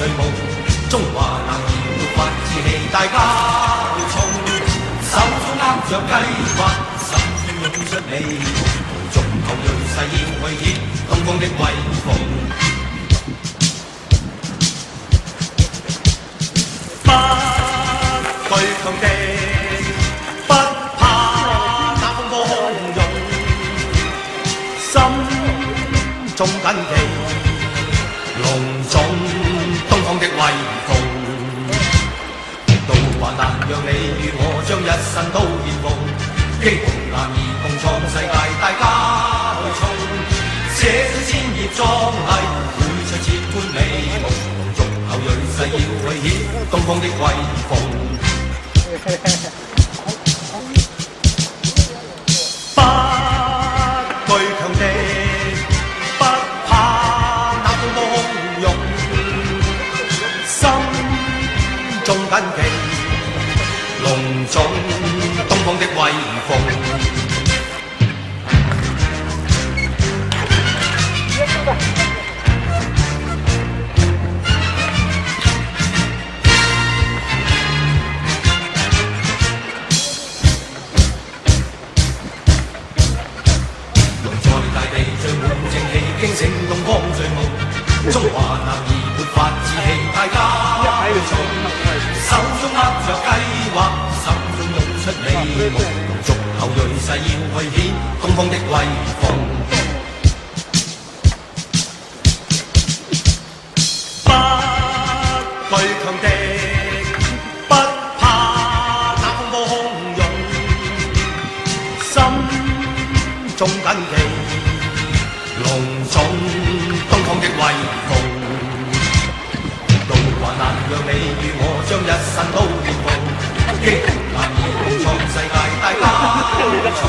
序幕，中華男兒活發志氣，大家去衝，手中握着計劃，心中湧出美夢，逐後銳勢要去顯東方的威風。不懼強敵，不怕那風波洶湧，心中緊記隆重東方的威風。道還難讓你與我將一生都獻奉，英雄男兒共創世界，大家去衝，寫出千頁壯麗，繪出千般美夢，逐後銳勢要去顯東方的威風。不懼強敵，不怕那風波洶湧，心中緊記隆重東方的威風。傾城東方序幕，中華男兒活發志氣，大家去衝，手中握着計劃，心中湧出美夢，逐後銳勢要去顯東方的威風。不懼強敵，不怕那風波洶湧，心中緊記隆重東方的威風。道還難讓你與我將一生都獻奉，英雄男兒共創世界，大家去衝，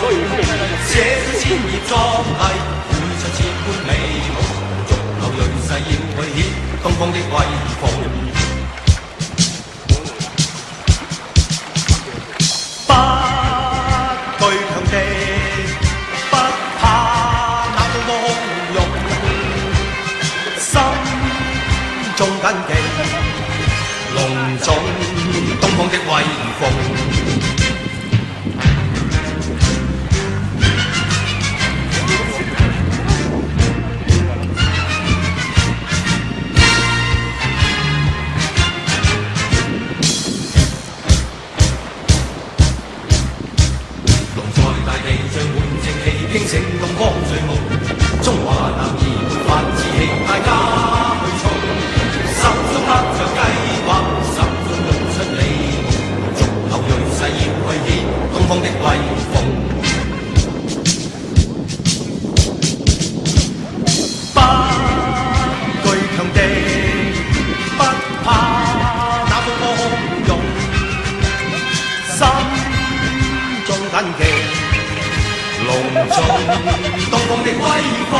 寫出千頁壯麗，繪出千般美夢，逐後銳勢要去顯東方的威風。不懼強敵，不怕那風波洶湧，心中緊記隆重東方的威風。傾城東方序幕，中華男兒活發志氣，大家去衝，手中握着計劃，心中湧出美夢，逐後銳勢要去顯東方的威風。不懼強敵，不怕那風波洶湧，心中緊記隆重東方的威風。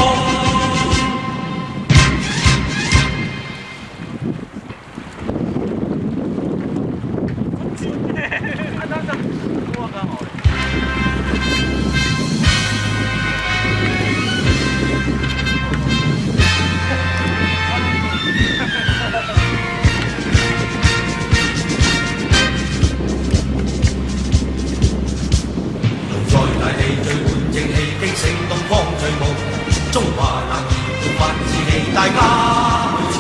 中華男兒活發志氣，大家去衝，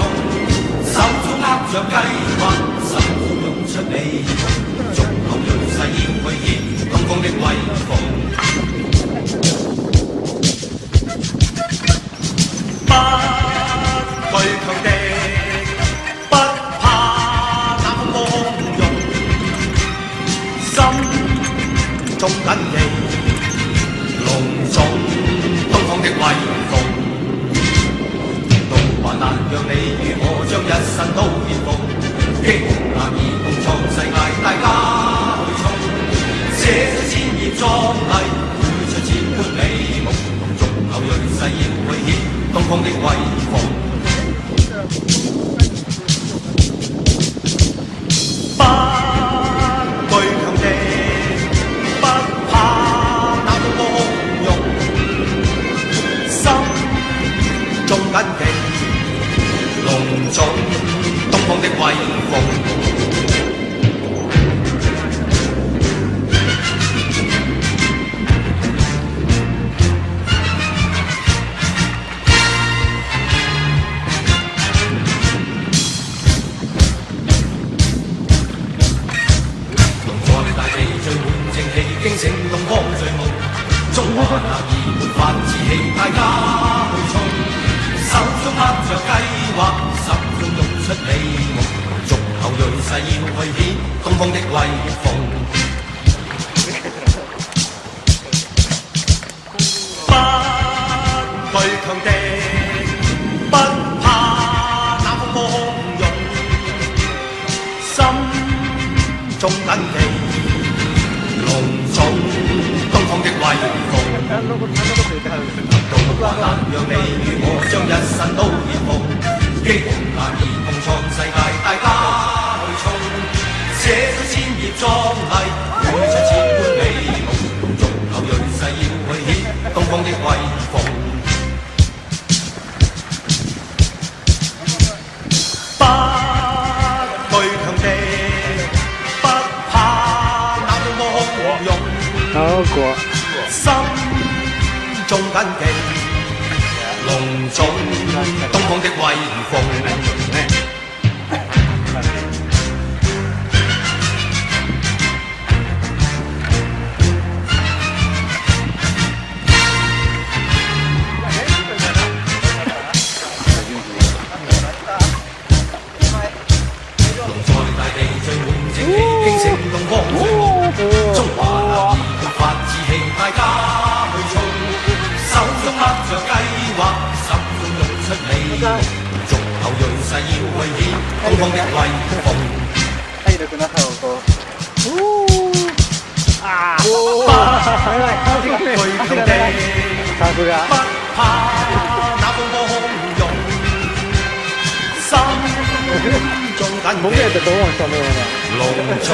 手中握着計劃，心中湧出美夢，逐後銳勢要去顯東方的威風。不懼強敵，不怕那風波洶湧，心中緊記隆重東方的威風。道還難讓你與我將一生都獻奉，英雄男兒共創世界，大家去衝，寫出千頁壯麗，繪出千般美夢，逐後銳勢要去顯東方的威風。不懼強敵，不怕那風波洶湧，心中緊記隆重東方的威風。驚醒東方醉夢，中華男兒沒法志氣，大家去衝，手中握着計劃，心中湧出美夢，續後鋭勢要去顯東方的威風。不懼強敵，不怕那風波洶湧，心中緊記。隆重東方的威風，到患難讓你與我將一生都獻奉，激紅顏兒共創世界，大家去衝，寫出千頁壯麗，繪出千般美夢，續後鋭勢要去顯東方的威風。不懼強敵。心中緊記，隆重東方的威風。龍在大地聚滿正氣，驚醒東方醉夢，中華男兒沒法志氣，大家去衝，手中握着計劃，心中湧出美夢，續後鋭勢要去顯東方的威風。不懼強敵，不怕那風波洶湧，心中緊記，隆重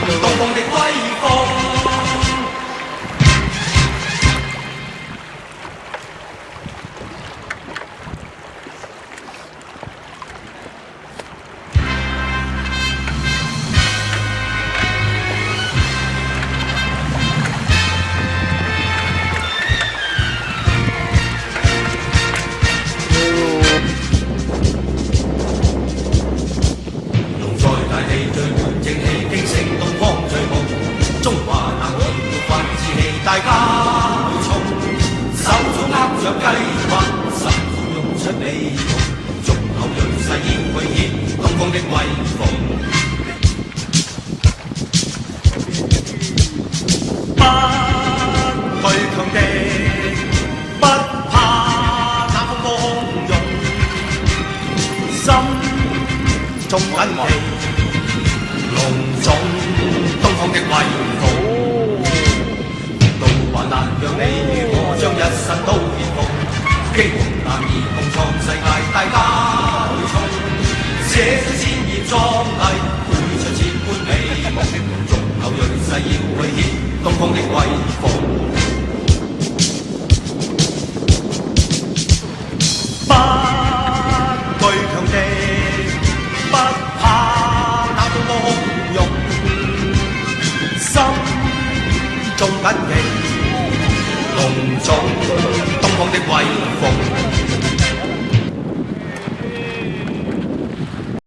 東方的威風。大家去衝，手中握着計劃，心中湧出美夢，續後鋭勢要去顯東方的威風。不懼強敵，不怕那風波洶湧，心中緊記，隆重東方的威風。患難讓你與我將一生都獻奉，激紅男兒共創世界，大家去衝，寫出千頁壯麗，繪出千般美夢，續後鋭勢要去顯東方的威風。不懼強敵，不怕那風波洶湧，心中緊記。隆重東方的威風。